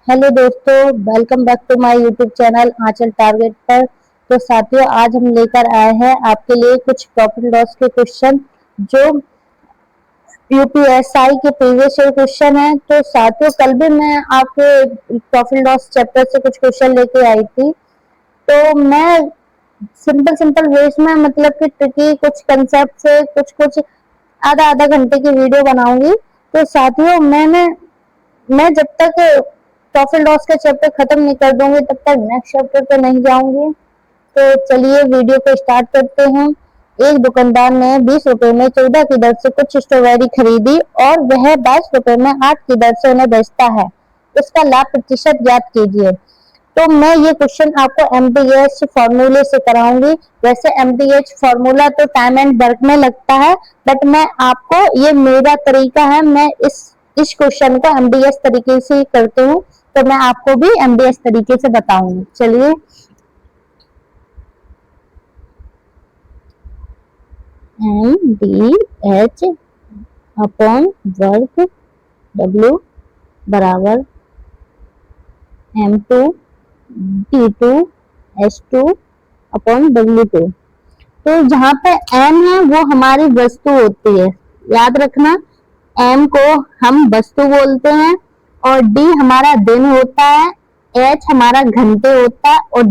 Hello दोस्तों, welcome back to my YouTube channel Aanchal Target पर। तो साथियों, आज हम लेकर आए हैं आपके लिए कुछ प्रॉफिट लॉस के क्वेश्चन जो यूपीएसआई के प्रीवियस ईयर क्वेश्चन है। तो साथियों, कल भी मैं आपके प्रॉफिट लॉस चैप्टर से कुछ क्वेश्चन लेके आई थी। तो मैं सिंपल सिंपल वेज में मतलब कि ट्रिकी कुछ कंसेप्ट से कुछ कुछ आधा आधा घंटे की वीडियो बनाऊंगी। तो साथियों, मैं जब तक प्रॉफिट लॉस का चैप्टर खत्म नहीं कर दूंगी तब तक नेक्स्ट चैप्टर पे नहीं जाऊंगी। तो चलिए वीडियो को स्टार्ट करते हैं। एक दुकानदार ने 20 रुपए में 14 की दर से कुछ स्ट्रॉबेरी खरीदी और वह 22 रुपए में 8 की दर से उन्हें बेचता है। उसका लाभ प्रतिशत ज्ञात कीजिए। तो मैं ये क्वेश्चन आपको एमडीएच फॉर्मूले से कराऊंगी। वैसे एमडीएच फॉर्मूला तो टाइम एंड वर्क में लगता है, बट मैं आपको, ये मेरा तरीका है, मैं इस क्वेश्चन को एमडीएस तरीके से करती हूँ। तो मैं आपको भी एमडीएस तरीके से बताऊंगी। चलिए, एमडीएच अपॉन वर्क डब्ल्यू बराबर M2 T2 S2 upon W2। तो जहां पे M है वो हमारी वस्तु होती है, याद रखना। M को हम वस्तु बोलते हैं और D हमारा दिन होता है, H हमारा घंटे होता है और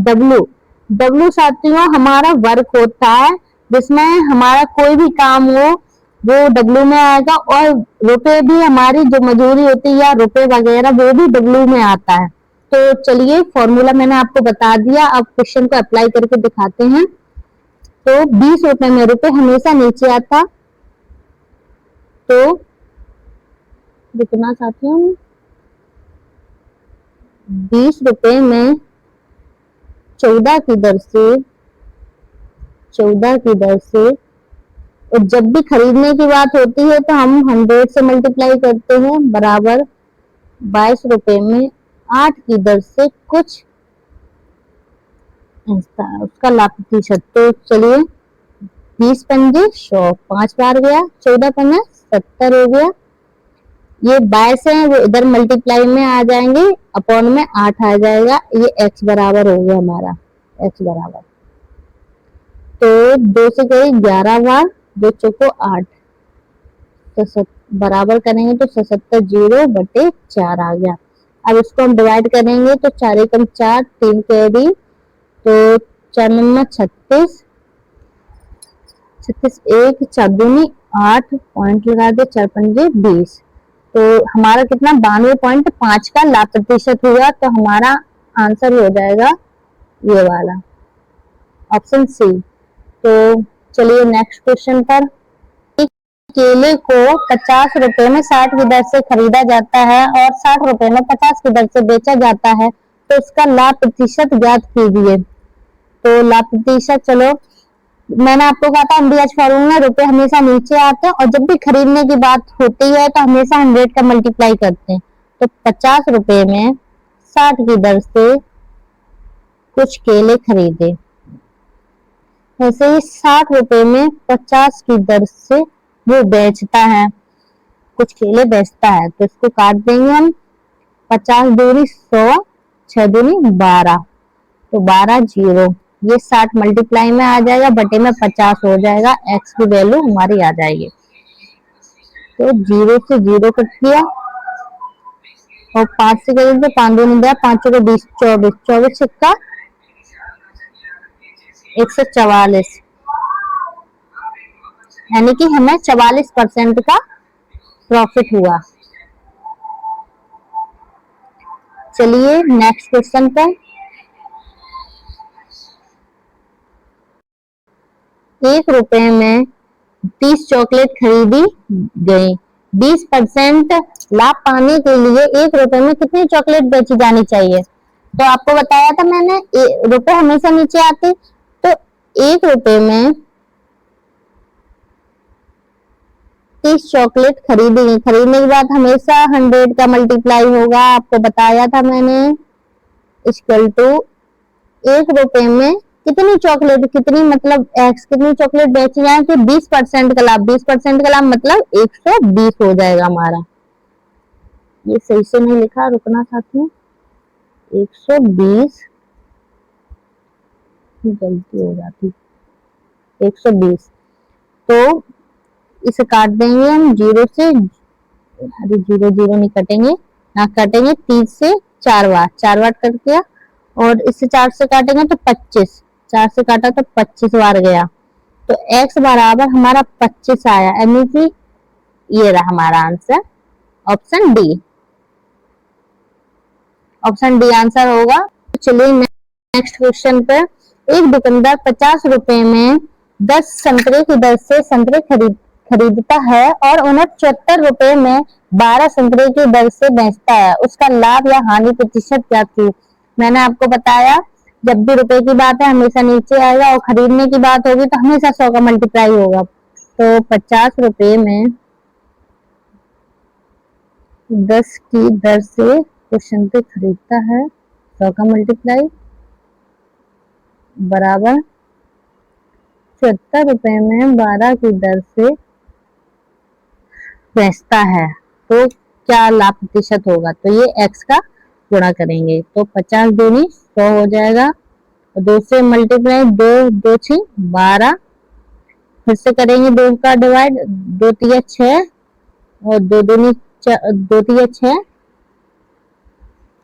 W साथियों हमारा वर्क होता है, जिसमें हमारा कोई भी काम हो वो W में आएगा। और रुपए भी, हमारी जो मजदूरी होती है या रुपए वगैरह वो भी W में आता है। तो चलिए, फॉर्मूला मैंने आपको बता दिया, अब क्वेश्चन को अप्लाई करके दिखाते हैं। तो 20 रुपए में रुपए हमेशा नीचे आता, तो कितना साथियों, 20 रुपए में 14 की दर से, और जब भी खरीदने की बात होती है तो हम 100 से मल्टीप्लाई करते हैं, बराबर 22 रुपए में 8 की दर से कुछ उसका लाभ प्रतिशत। तो चलिए, 20 पंजे 100, 5 बार गया, 14 पंजे 70 हो गया। ये 22 है वो इधर मल्टीप्लाई में आ जाएंगे, अपॉन में 8 आ जाएगा। ये x बराबर हो गया हमारा, x बराबर, तो 2 से गई 11 बार, 2 चौको 8, तो बराबर करेंगे तो 77 0 बटे 4 आ गया। अब इसको हम डिवाइड करेंगे तो 4 एकम 4, 3 कैरी, तो 4 नम्बर 36, 36 1 4 दूनी 8, पॉइंट लगा दे, 4 पंजे 20। तो हमारा कितना 92.5 का लाभ प्रतिशत हुआ। तो हमारा आंसर हो जाएगा ये वाला, ऑप्शन सी। तो चलिए नेक्स्ट क्वेश्चन पर। केले को 50 रुपए में 60 की दर से खरीदा जाता है और 60 रुपए में 50 की दर से बेचा जाता है, तो इसका लाभ प्रतिशत ज्ञात कीजिए। तो लाभ प्रतिशत, चलो मैंने आपको कहा था एमडीएच फॉर्मूला, रुपए हमेशा नीचे आते हैं और जब भी खरीदने की बात होती है तो हमेशा 100 का मल्टीप्लाई करते हैं। तो 50 रुपए में 60 की दर से कुछ केले खरीदे, वैसे ही 60 रुपए में 50 की दर से वो बेचता है, कुछ केले बेचता है। तो इसको काट देंगे हम, 50 दूनी 100, 6 दूनी 12, तो 12 0, ये 60 मल्टीप्लाई में आ जाएगा, बटे में 50 हो जाएगा, x की वैल्यू हमारी आ जाएगी। तो 0 से 0 कट गया और 5 से करेंगे, 5 दूनी दिया, 5 को 20, 24, 24 सिक्का 144, यानी कि हमें 44% का प्रॉफिट हुआ। चलिए नेक्स्ट क्वेश्चन पर। 1 रुपए में 30 चॉकलेट खरीदी गई। 20% लाभ पाने के लिए 1 रुपए में कितनी चॉकलेट बेची जानी चाहिए? तो आपको बताया था मैंने, रुपए हमेशा नीचे आते, तो 1 रुपए में 30 चॉकलेट खरीदी, खरीदने के बाद हमेशा 100 का मल्टीप्लाई होगा, आपको बताया था मैंने, इक्वल टू 1 रुपए में कितनी चॉकलेट, कितनी मतलब एक्स कितनी चॉकलेट बेची जाए, कि 20% का लाभ, 20% का लाभ मतलब 120 हो जाएगा हमारा। ये सही से नहीं लिखा, रुकना साथियों। 120, गलती हो जाती, 120। तो इसे काट देंगे हम जीरो से, अरे जीरो जीरो नहीं कटेंगे, ना कटेंगे 30 से 4 बार, 4 बार कट गया। और इससे 4 से काटेंगे तो 25, 4 से काटा तो 25 बार गया। तो x बराबर हमारा 25 आया, यानी कि ये रहा हमारा answer, option D. Option D answer होगा। चलिए नेक्स्ट क्वेश्चन पे। एक दुकानदार 50 रुपए में 10 संतरे की दर से संतरे खरीदता है और उन्हें 74 रुपए में 12 संतरे की दर से बेचता है। उसका लाभ या हानि प्रतिशत क्या थी? मैंने आपको बताया जब भी रुपए की बात है हमेशा नीचे आएगा, और खरीदने की बात होगी तो हमेशा 100 का मल्टीप्लाई होगा। तो 50 रुपए में 10 की दर से क्वेश्चन पे खरीदता है, 100 का मल्टीप्लाई बराबर 74 रुपए में 12 की दर से बेचता है, तो क्या लाभ प्रतिशत होगा? तो ये x का गुणा करेंगे तो 50 दूनी 100 हो जाएगा, और 2 से मल्टीप्लाई, 2 2 6 12, फिर से करेंगे 2 का डिवाइड, 2 तिया 6 और 2 दूनी 2 तिया 6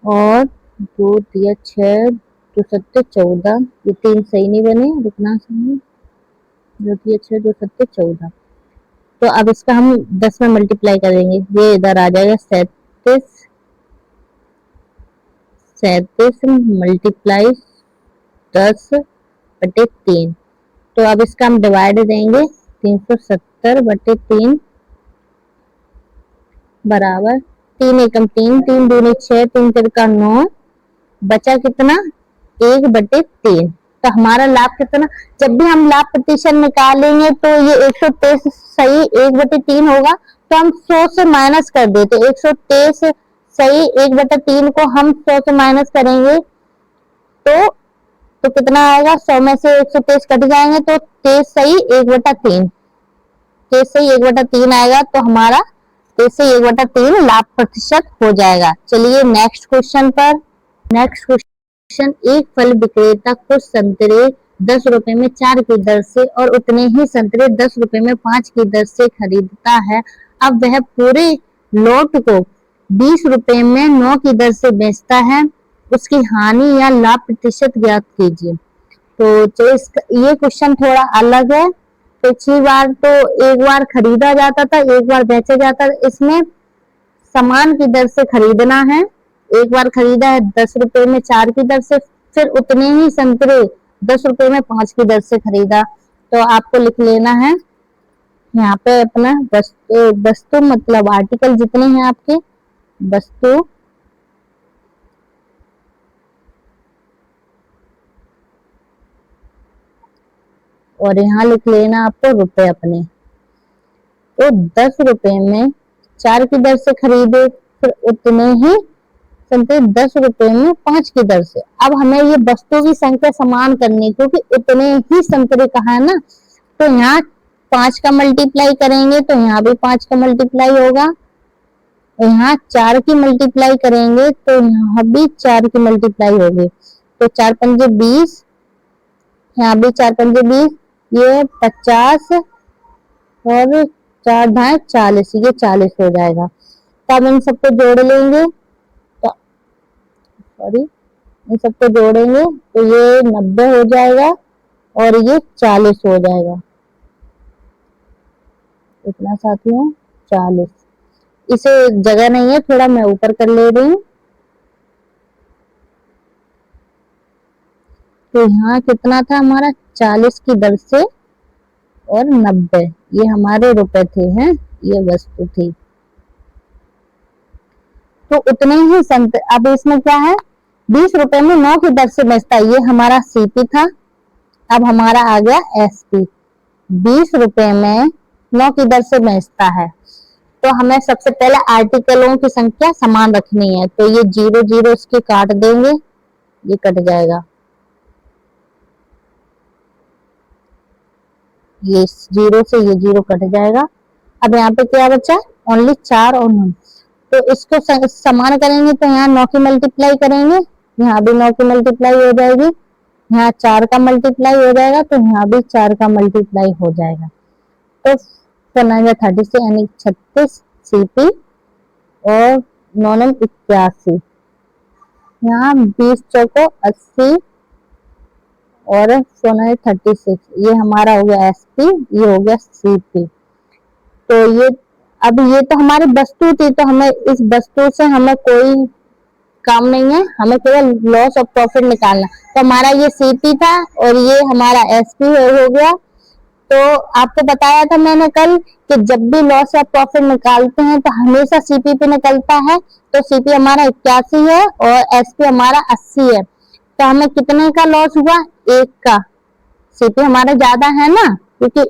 और 2 तिया 6, 2 सत्ते 14, ये 3 सही नहीं बने, रुकना सही, 2 तिया 6, 2 सत्ते 14। तो अब इसका हम 10 में मल्टीप्लाई करेंगे, ये इधर आ जाएगा 37, 37 मल्टीप्लाई 10/3। तो अब इसका हम डिवाइड देंगे, 370/3 बराबर 3 एकम 3, 3 दूनी 6, 3 तिरका 9, बचा कितना 1/3। तो हमारा लाभ कितना? जब भी हम लाभ प्रतिशत निकालेंगे तो ये 123 सही 1/3 होगा, तो हम 100 से माइनस कर देते, 123 सही 1/3 को हम 100 से माइनस करेंगे तो कितना आएगा? 100 में से 123 कट जाएंगे तो 23 सही 1/3, 23 सही 1/3 आएगा, तो हमारा 23 सही 1/3 लाभ प्रतिशत हो जाएगा। चलिए नेक्स्ट क्वेश्चन पर। नेक्स्ट क्वेश्चन, एक फल विक्रेता कुछ संतरे 10 रुपए में 4 की दर से और उतने ही संतरे 10 रुपए में 5 की दर से खरीदता है। अब वह पूरे लॉट को 20 रुपए में 9 की दर से बेचता है, उसकी हानि या लाभ प्रतिशत ज्ञात कीजिए। तो ये क्वेश्चन थोड़ा अलग है। पिछली बार तो एक बार खरीदा जाता था, एक बार बेचा जाता था, इसमें समान की दर से खरीदना है। एक बार खरीदा है 10 रुपए में 4 की दर से, फिर उतने ही संतरे 10 रुपए में 5 की दर से खरीदा। तो आपको लिख लेना है यहाँ पे अपना वस्तु मतलब आर्टिकल जितने हैं आपके वस्तु, और यहाँ लिख लेना आपको रुपए अपने। तो 10 रुपए में 4 की दर से खरीदे, फिर उतने ही संतरे 10 रुपए में 5 की दर से। अब हमें ये वस्तु की संख्या समान करनी, क्योंकि उतने ही संतरे कहा है ना, तो यहाँ 5 का मल्टीप्लाई करेंगे तो यहाँ भी 5 का मल्टीप्लाई होगा, यहाँ 4 की मल्टीप्लाई करेंगे तो यहाँ भी 4 की मल्टीप्लाई होगी। तो 4 पंजे 20, यहाँ भी 4 पंजे 20, ये 50 और 4 ढाई 40, ये 40 हो जाएगा। तब इन सबको जोड़ लेंगे, तो सॉरी इन सबको जोड़ेंगे तो ये 90 हो जाएगा और ये 40 हो जाएगा। इतना साथियों 40, इसे जगह नहीं है, थोड़ा मैं ऊपर कर ले रही हूँ। तो यहाँ कितना था हमारा 40 की दर से और 90, ये हमारे रुपए थे हैं, ये वस्तु थी। तो उतने ही संत, अब इसमें क्या है 20 रुपए में 9 की दर से बेचता है, ये हमारा सीपी था। अब हमारा आ गया एसपी, 20 रुपए में 9 की दर से बेचता है। तो हमें सबसे पहले आर्टिकलों की संख्या समान रखनी है, तो ये 0 0 इसके काट देंगे, ये कट जाएगा, ये 0 से ये 0 कट जाएगा। अब यहाँ पे क्या बचा? ओनली 4 और 9। तो इसको समान करेंगे तो यहाँ 9 की मल्टीप्लाई करेंगे यहाँ भी 9 की मल्टीप्लाई हो जाएगी, यहाँ 4 का मल्टीप्लाई हो जाएगा, तो यहाँ भी 4 का मल्टीप्लाई हो जाएगा। तो 4×9 = 36 यानी 36 CP और 9×9 = 81। यहाँ 20 चौको 80 और 4×9 = 36, ये हमारा हो गया SP, ये हो गया CP। तो ये अब ये तो हमारी वस्तु थी, तो हमें इस वस्तु से हमें कोई काम नहीं है, हमें केवल लॉस ऑफ प्रॉफिट निकालना। तो हमारा ये CP था और ये हमारा SP हो गया। तो आपको बताया था मैंने कल कि जब भी लॉस ऑफ प्रॉफिट निकालते हैं तो हमेशा CP पे निकलता है। तो CP हमारा 81 है और SP हमारा 80 है। तो हमें कितने का लॉस हुआ? 1 का। CP हमारा ज्यादा है ना, क्योंकि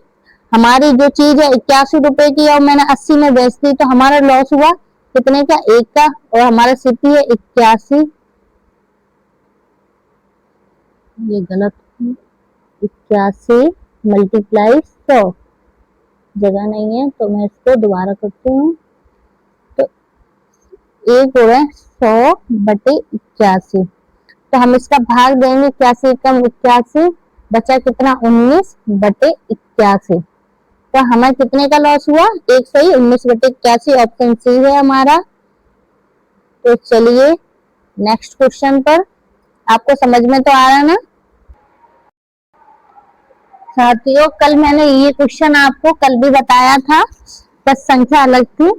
हमारी जो चीज है 81 रुपए की और मैंने 80 में बेच दी, तो हमारा लॉस हुआ कितने का? 1 का। और हमारा CP है 81, ये गलत, 81 मल्टीप्लाई 100, जगह नहीं है तो मैं इसको दोबारा करती हूँ। तो 1 हो रहा है 100/81। तो हम इसका भाग देंगे, 81 कम 81 बचा कितना? 19/81। तो हमें कितने का लॉस हुआ? 1 सही 19/81, ऑप्शन सी है हमारा। तो चलिए नेक्स्ट क्वेश्चन पर। आपको समझ में तो आ रहा ना साथियों? कल मैंने ये क्वेश्चन आपको कल भी बताया था, बस संख्या अलग थी।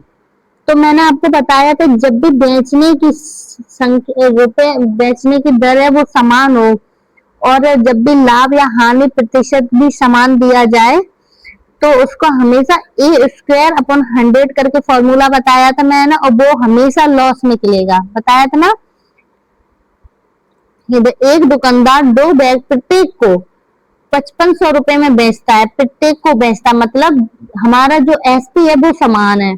तो मैंने आपको बताया था जब भी बेचने की संख्या रुपए बेचने की दर है वो समान हो और जब भी लाभ या हानि प्रतिशत भी समान दिया जाए तो उसको हमेशा A² / 100 करके फॉर्मूला बताया था मैंने, और वो हमेशा लॉस निकलेगा, बताया था ना। एक दुकानदार 2 बैग प्रत्येक को 5500 रुपए में बेचता है, प्रत्येक को बेचता, मतलब हमारा जो SP है वो समान है।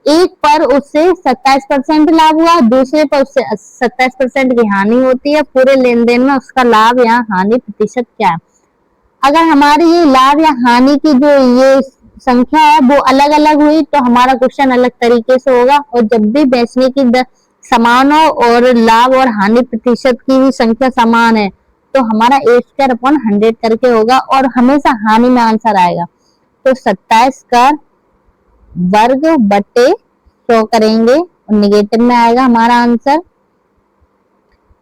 एक पर उससे 27% लाभ हुआ, दूसरे पर उससे 27% की हानि होती है। पूरे लेन देन में उसका लाभ या हानि प्रतिशत क्या है? अगर हमारी ये लाभ या हानि की जो ये संख्या है वो अलग अलग हुई तो हमारा क्वेश्चन अलग तरीके से होगा। और जब भी बेचने की दर समान हो और लाभ और हानि प्रतिशत की भी संख्या समान है तो हमारा A² / 100 करके होगा और हमेशा हानि में आंसर आएगा। तो 27 का वर्ग बटे 100 करेंगे और निगेटिव में आएगा हमारा आंसर।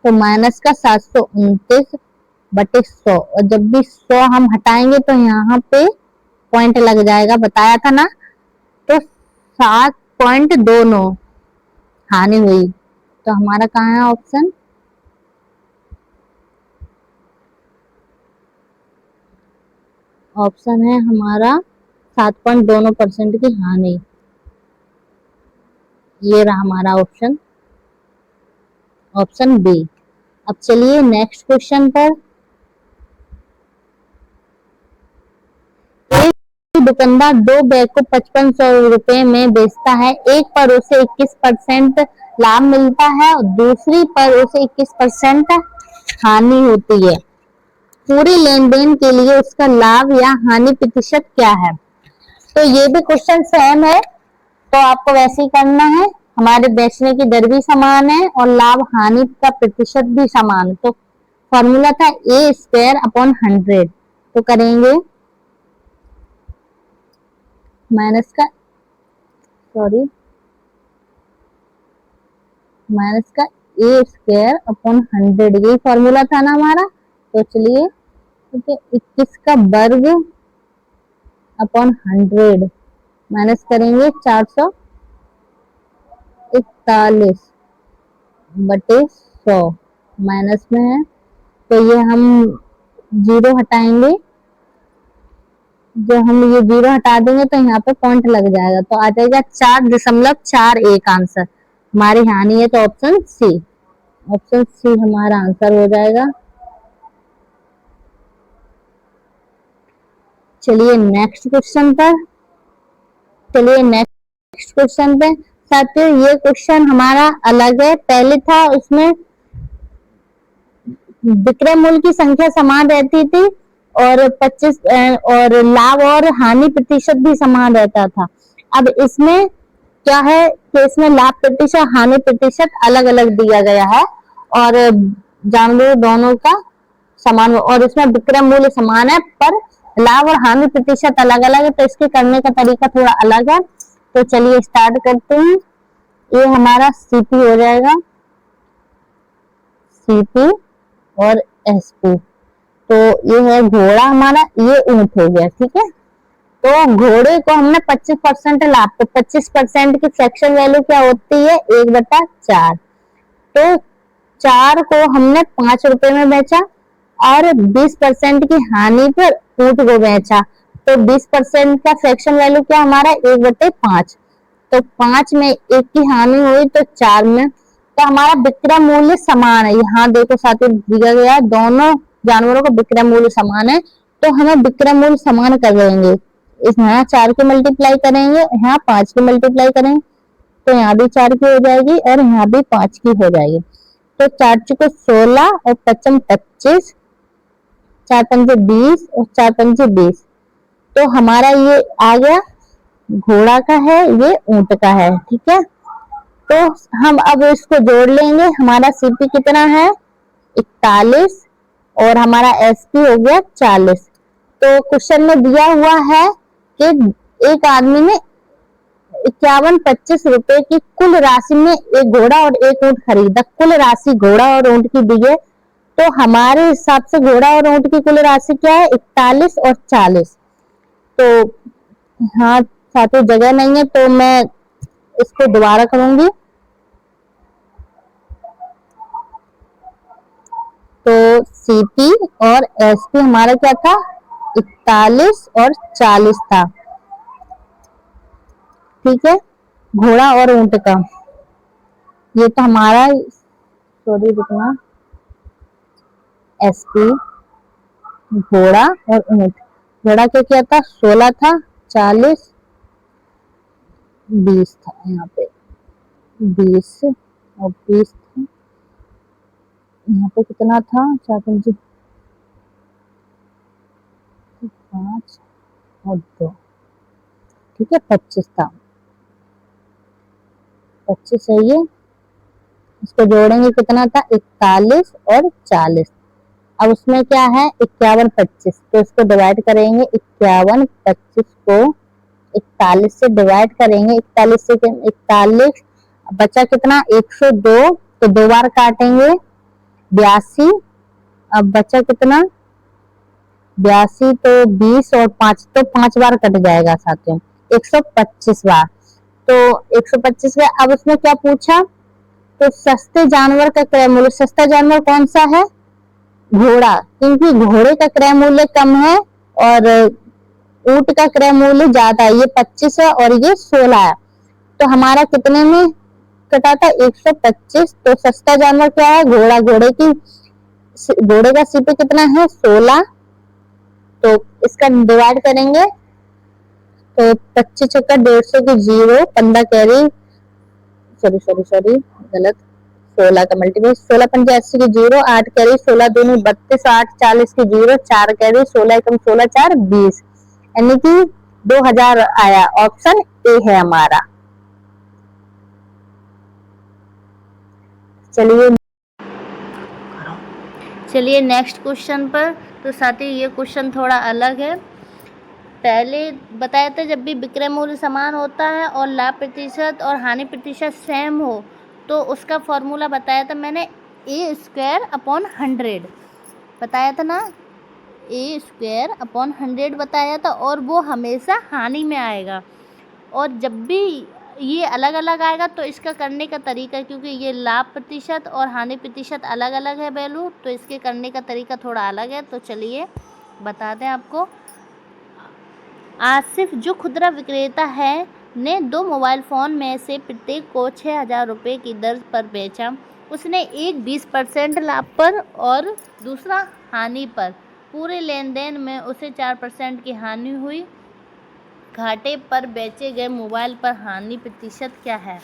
तो माइनस का 729/100, और जब भी 100 हम हटाएंगे तो यहाँ पे पॉइंट लग जाएगा, बताया था ना। तो 7.29 हानि हुई। तो हमारा कहाँ है ऑप्शन? ऑप्शन है हमारा 7.29% की हानि, ये रहा हमारा ऑप्शन, ऑप्शन बी। अब चलिए नेक्स्ट क्वेश्चन पर। एक दुकानदार 2 बैग को 5500 रुपए में बेचता है, एक पर उसे 21% लाभ मिलता है और दूसरी पर उसे 21% हानि होती है। पूरे लेन देन के लिए उसका लाभ या हानि प्रतिशत क्या है? तो ये भी क्वेश्चन सेम है, तो आपको वैसे ही करना है। हमारे बेचने की दर भी समान है और लाभ हानि का प्रतिशत भी समान है। तो फॉर्मूला था A² / 100। तो करेंगे माइनस का A² / 100, यही फॉर्मूला था ना हमारा। तो चलिए ठीक है, 21 का वर्ग अपॉन 100 माइनस करेंगे 441/100 माइनस में है, तो ये हम 0 हटाएंगे। जब हम ये 0 हटा देंगे तो यहाँ पे पॉइंट लग जाएगा, तो आ जाएगा 4.41 आंसर। हमारी हानि है तो ऑप्शन सी, ऑप्शन सी हमारा आंसर हो जाएगा। चलिए नेक्स्ट क्वेश्चन पे। साथियों ये क्वेश्चन हमारा अलग है, पहले था उसमें विक्रय मूल्य की संख्या समान रहती थी और 25 और लाभ और हानि प्रतिशत भी समान रहता था। अब इसमें क्या है कि इसमें लाभ प्रतिशत हानि प्रतिशत अलग अलग दिया गया है और जानवरों दोनों का समान, और इसमें विक्रय मूल्य समान है पर लाभ और हानि प्रतिशत अलग अलग है, तो इसके करने का तरीका थोड़ा अलग है। तो चलिए स्टार्ट करते हैं। ये हमारा सीपी हो जाएगा, सीपी और एसपी। तो ये है घोड़ा हमारा, ये ऊंट हो गया, ठीक है। तो घोड़े को हमने 25% लाभ, तो 25% की फ्रैक्शन वैल्यू क्या होती है, 1/4। तो 4 को हमने 5 रुपए में बेचा और 20% की हानि पर ऊंट को बेचा, तो 20% का फ्रैक्शन वैल्यू क्या हमारा, 1/5। तो 5 में 1 की हानि हुई तो 4 में, तो हमारा विक्रय मूल्य समान है। यहाँ देखो साथियों दिया गया है, दोनों जानवरों का विक्रय मूल्य समान है, तो हमें विक्रय मूल्य समान कर देंगे। इस यहाँ 4 की मल्टीप्लाई करेंगे, यहाँ 5 की मल्टीप्लाई करेंगे, तो यहाँ भी 4 की हो जाएगी और यहाँ भी 5 की हो जाएगी। तो 4 चुके 16 और 5 25, 4 पंजे 20 और 4 पंजे 20। तो हमारा ये आ गया, घोड़ा का है, ये ऊंट का है, ठीक है। तो हम अब इसको जोड़ लेंगे। हमारा सीपी कितना है, 41, और हमारा एसपी हो गया 40। तो क्वेश्चन में दिया हुआ है कि एक आदमी ने 51-25 रुपए की कुल राशि में एक घोड़ा और एक ऊंट खरीदा। कुल राशि घोड़ा और ऊंट की दी है, तो हमारे हिसाब से घोड़ा और ऊंट की कुल राशि क्या है, 41 और 40। तो हाँ साथियों जगह नहीं है, तो मैं इसको दोबारा करूंगी। तो सीपी और एसपी हमारा क्या था, 41 और 40 था, ठीक है, घोड़ा और ऊंट का। ये तो हमारा, सॉरी रुकना, एसपी घोड़ा और ऊंट। घोड़ा क्या क्या था, 16 था, 40, 20 था, यहाँ पे 20 और 20 था, यहाँ पे कितना था, 4 5 5 और 2, ठीक है, 25 था, 25 है ये। इसको जोड़ेंगे कितना था, 41 और 40। अब उसमें क्या है, 51-25, तो इसको डिवाइड करेंगे, 51-25 को 41 से डिवाइड करेंगे, 41 से 41 बचा कितना, 102, तो 2 बार काटेंगे, 82। अब बचा कितना, 82, तो 20 और 5, तो 5 बार कट जाएगा साथियों, 125 बार। तो 125 बार। अब उसमें क्या पूछा, तो सस्ते जानवर का क्रय मूल्य, सस्ता जानवर कौन सा है, घोड़ा, क्योंकि घोड़े का क्रय मूल्य कम है और ऊंट का क्रय मूल्य ज्यादा है, ये 25 है और ये 16 है। तो हमारा कितने में कटा था, 125। तो सस्ता जानवर क्या है, घोड़ा। घोड़े का सीपी कितना है, 16। तो इसका डिवाइड करेंगे, तो 25 चक्कर 150 की 0, 15 कैरी, सॉरी गलत, 16 का मल्टीपल, 16 पंजे 80 की 0, 8 कैरी, 16 दूनी 32, 8 40 की 0, 4 कैरी, 16 कम 16 4 20, यानी कि 2000 आया। ऑप्शन ए है हमारा। चलिए नेक्स्ट क्वेश्चन पर। तो साथियों ये क्वेश्चन थोड़ा अलग है। पहले बताया था जब भी विक्रय मूल्य समान होता है और लाभ प्रतिशत और हानि प्रतिशत सेम हो, तो उसका फॉर्मूला बताया था मैंने, A²/100 बताया था ना, A²/100 बताया था, और वो हमेशा हानि में आएगा। और जब भी ये अलग अलग आएगा तो इसका करने का तरीका, क्योंकि ये लाभ प्रतिशत और हानि प्रतिशत अलग अलग है वैल्यू, तो इसके करने का तरीका थोड़ा अलग है। तो चलिए बता दें आपको। आसिफ जो खुदरा विक्रेता है ने 2 मोबाइल फ़ोन में से प्रत्येक को 6000 रुपये की दर पर बेचा। उसने एक 20% लाभ पर और दूसरा हानि पर। पूरे लेन देन में उसे 4% की हानि हुई। घाटे पर बेचे गए मोबाइल पर हानि प्रतिशत क्या है।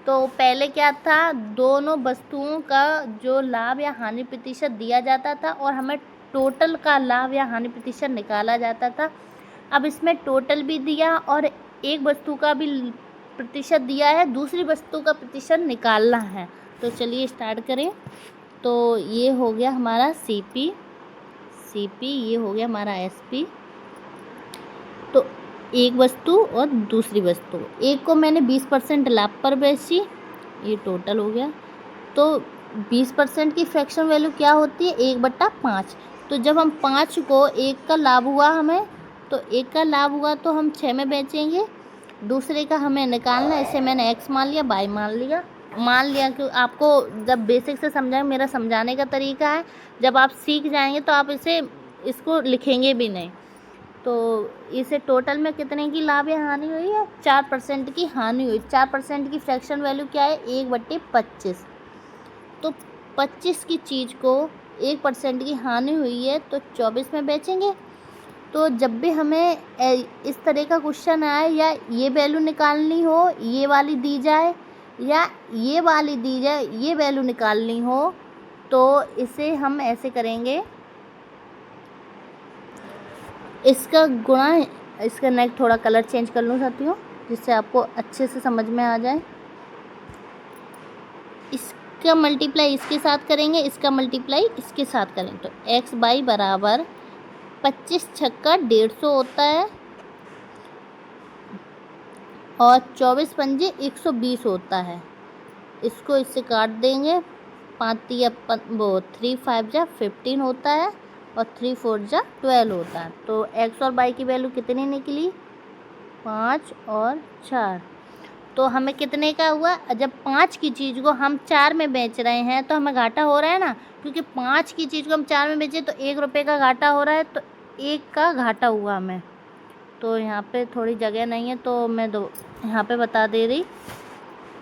तो पहले क्या था, दोनों वस्तुओं का जो लाभ या हानि प्रतिशत दिया जाता था और हमें टोटल का लाभ या हानि प्रतिशत निकाला जाता था। अब इसमें टोटल भी दिया और एक वस्तु का भी प्रतिशत दिया है, दूसरी वस्तु का प्रतिशत निकालना है। तो चलिए स्टार्ट करें। तो ये हो गया हमारा CP, ये हो गया हमारा SP। तो एक वस्तु और दूसरी वस्तु, एक को मैंने 20% लाभ पर बेची, ये टोटल हो गया। तो 20% की फ्रैक्शन वैल्यू क्या होती है? 1/5। तो जब हम 5 को 1 का लाभ हुआ हमें, तो 1 का लाभ हुआ तो हम 6 में बेचेंगे। दूसरे का हमें निकालना है, इसे मैंने x मान लिया, y मान लिया कि आपको जब बेसिक से समझाएं, मेरा समझाने का तरीका है, जब आप सीख जाएंगे तो आप इसको लिखेंगे भी नहीं। तो इसे टोटल में कितने की लाभ या हानि हुई है? 4% की हानि हुई। 4% की फ्रैक्शन वैल्यू क्या है? 1/25। तो 25 की चीज़ को 1% की हानि हुई है तो 24 में बेचेंगे। तो जब भी हमें इस तरह का क्वेश्चन आए, या ये वैल्यू निकालनी हो, ये वाली दी जाए, या ये वाली दी जाए, ये वैल्यू निकालनी हो, तो इसे हम ऐसे करेंगे, इसका गुणा, इसका नेक्स्ट थोड़ा कलर चेंज कर लूँ साथियों, जिससे आपको अच्छे से समझ में आ जाए। इसका मल्टीप्लाई इसके साथ करेंगे, इसका मल्टीप्लाई इसके साथ करें, तो x/y बराबर 25 छक्का 150 होता है और 24 पंजे 120 होता है। इसको इससे काट देंगे, 5 या 3 5 जा 15 होता है और 3 4 जा 12 होता है। तो x और y की वैल्यू कितनी निकली? 5 और 4। तो हमें कितने का हुआ? जब 5 की चीज़ को हम 4 में बेच रहे हैं तो हमें घाटा हो रहा है ना, क्योंकि 5 की चीज़ को हम 4 में बेचे तो 1 रुपये का घाटा हो रहा है, तो 1 का घाटा हुआ हमें। तो यहाँ पे थोड़ी जगह नहीं है तो मैं यहाँ पे बता दे रही।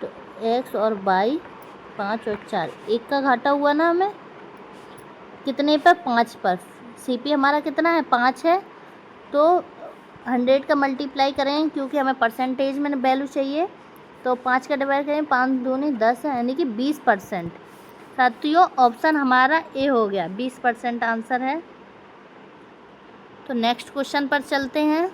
तो x और y 5 और 4, 1 का घाटा हुआ ना हमें, कितने पर? 5 पर। CP हमारा कितना है? 5 है। तो 100 का मल्टीप्लाई करें, क्योंकि हमें परसेंटेज में वैल्यू चाहिए, तो 5 का डिवाइड करें, 5 दूनी 10 है, यानी कि 20%। साथियों ऑप्शन हमारा ए हो गया, 20% आंसर है। तो नेक्स्ट क्वेश्चन पर चलते हैं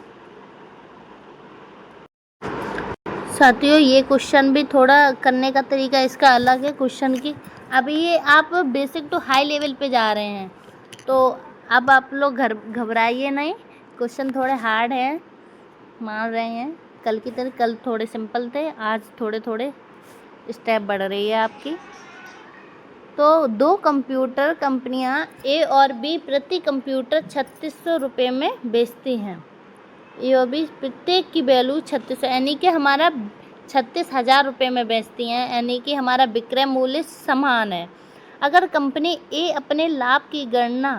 साथियों। ये क्वेश्चन भी थोड़ा करने का तरीका इसका अलग है क्वेश्चन की। अभी ये आप बेसिक टू हाई लेवल पे जा रहे हैं, तो अब आप लोग घबराइए नहीं, क्वेश्चन थोड़े हार्ड हैं, मान रहे हैं। कल की तरह कल थोड़े सिंपल थे, आज थोड़े थोड़े स्टेप बढ़ रही है आपकी। तो 2 कंप्यूटर कंपनियां A और B प्रति कंप्यूटर 3600 रुपये में बेचती हैं। ए और बी प्रत्येक की वैल्यू 3600, यानी कि हमारा 36,000 रुपये में बेचती हैं, यानी कि हमारा विक्रय मूल्य समान है। अगर कंपनी ए अपने लाभ की गणना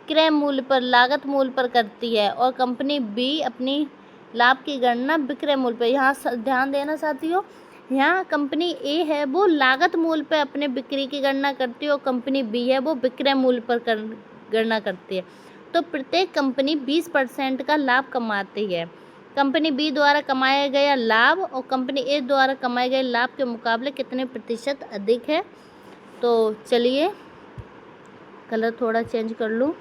क्रय मूल्य पर, लागत मूल्य पर करती है और कंपनी बी अपनी लाभ की गणना विक्रय मूल्य पर, यहाँ ध्यान देना साथियों, यहाँ कंपनी ए है वो लागत मूल्य पर अपने बिक्री की गणना करती है और कंपनी बी है वो विक्रय मूल्य पर गणना करती है। तो प्रत्येक कंपनी 20% का लाभ कमाती है। कंपनी बी द्वारा कमाया गया लाभ और कंपनी ए द्वारा कमाए गए लाभ के मुकाबले कितने प्रतिशत अधिक है? तो चलिए कलर थोड़ा चेंज कर लूँ।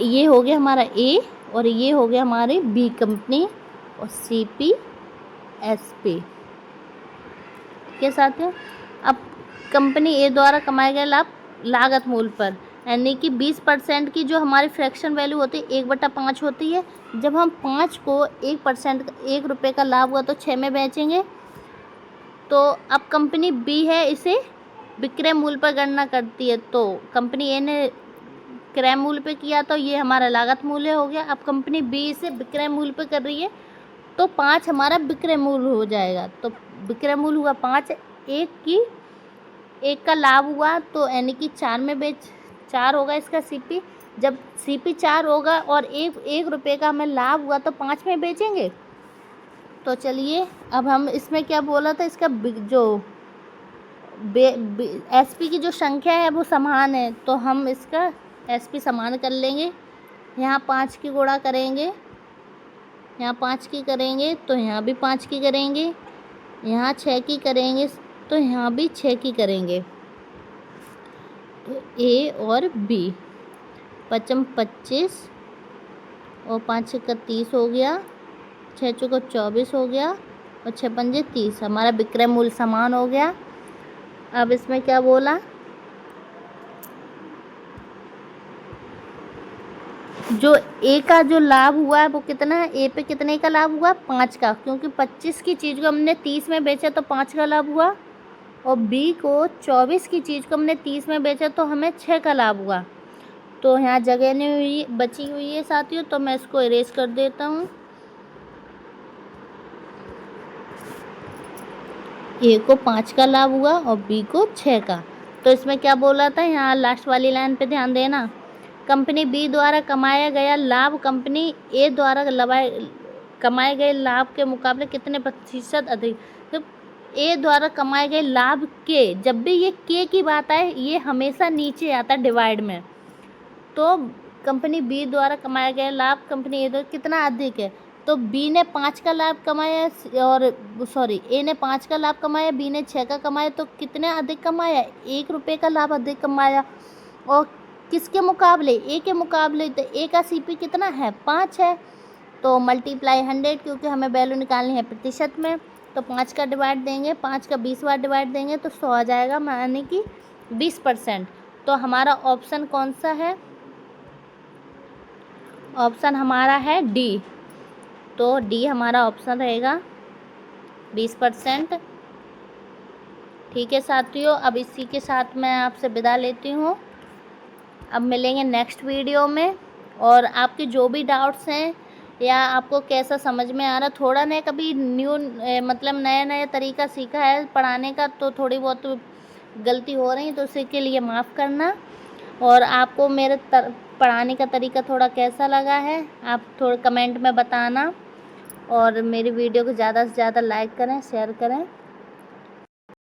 ये हो गया हमारा ए और ये हो गया हमारी बी कंपनी और CP SP के साथ है। अब कंपनी ए द्वारा कमाए गए लाभ लागत मूल्य पर, यानी कि 20% की जो हमारी फ्रैक्शन वैल्यू होती है 1/5 होती है। जब हम 5 को 1% 1 रुपये का लाभ हुआ तो 6 में बेचेंगे। तो अब कंपनी बी है इसे विक्रय मूल्य पर गणना करती है, तो कंपनी ए ने क्रय मूल्य पे किया तो ये हमारा लागत मूल्य हो गया। अब कंपनी बी इसे विक्रय मूल्य पे कर रही है तो 5 हमारा विक्रय मूल्य हो जाएगा। तो विक्रय मूल्य हुआ 5, एक का लाभ हुआ तो यानी कि 4 में 4 होगा इसका CP। जब CP 4 होगा और 1 रुपये का हमें लाभ हुआ तो 5 में बेचेंगे। तो चलिए अब हम इसमें क्या बोला था, इसका जो SP की जो संख्या है वो समान है, तो हम इसका SP समान कर लेंगे। यहाँ 5 की गुणा करेंगे, यहाँ 5 की करेंगे तो यहाँ भी 5 की करेंगे, यहाँ 6 की करेंगे तो यहाँ भी 6 की करेंगे। तो A और B 5 25 और 5 6 30 हो गया, 6 चौको 24 हो गया और 6 पंजे 30, हमारा विक्रय मूल्य समान हो गया। अब इसमें क्या बोला, जो ए का जो लाभ हुआ है वो कितना है, ए पे कितने का लाभ हुआ, 5 का, क्योंकि 25 की चीज़ को हमने 30 में बेचा तो 5 का लाभ हुआ, और बी को 24 की चीज़ को हमने 30 में बेचा तो हमें 6 का लाभ हुआ। तो यहाँ जगह नहीं हुई बची हुई है साथियों, तो मैं इसको इरेज कर देता हूँ। ए को 5 का लाभ हुआ और बी को 6 का। तो इसमें क्या बोला था, यहाँ लास्ट वाली लाइन पे ध्यान देना, कंपनी बी द्वारा कमाया गया लाभ कंपनी ए द्वारा कमाए गए लाभ के मुकाबले कितने प्रतिशत अधिक। तो ए द्वारा कमाए गए लाभ के, जब भी ये के की बात आए ये हमेशा नीचे आता है डिवाइड में। तो कंपनी बी द्वारा कमाया गया लाभ कंपनी ए द्वारा कितना अधिक है, तो बी ने 5 का लाभ कमाया और ए ने 5 का लाभ कमाया, बी ने 6 का कमाया, तो कितने अधिक कमाया, 1 रुपये का लाभ अधिक कमाया। और किसके मुकाबले, ए के मुकाबले, तो ए का सीपी कितना है, 5 है, तो मल्टीप्लाई 100, क्योंकि हमें वैल्यू निकालनी है प्रतिशत में, तो 5 का डिवाइड देंगे, 5 का 20 बार डिवाइड देंगे तो 100 आ जाएगा, यानी कि 20%। तो हमारा ऑप्शन कौन सा है, ऑप्शन हमारा है डी। तो डी हमारा ऑप्शन रहेगा 20%। ठीक है साथियों, अब इसी के साथ मैं आपसे विदा लेती हूँ। अब मिलेंगे नेक्स्ट वीडियो में, और आपके जो भी डाउट्स हैं या आपको कैसा समझ में आ रहा, थोड़ा नया कभी न्यू मतलब नया नया तरीका सीखा है पढ़ाने का, तो थोड़ी बहुत गलती हो रही है, तो उसके लिए माफ़ करना। और आपको मेरे पढ़ाने का तरीका थोड़ा कैसा लगा है आप थोड़ा कमेंट में बताना, और मेरी वीडियो को ज़्यादा से ज़्यादा लाइक करें, शेयर करें।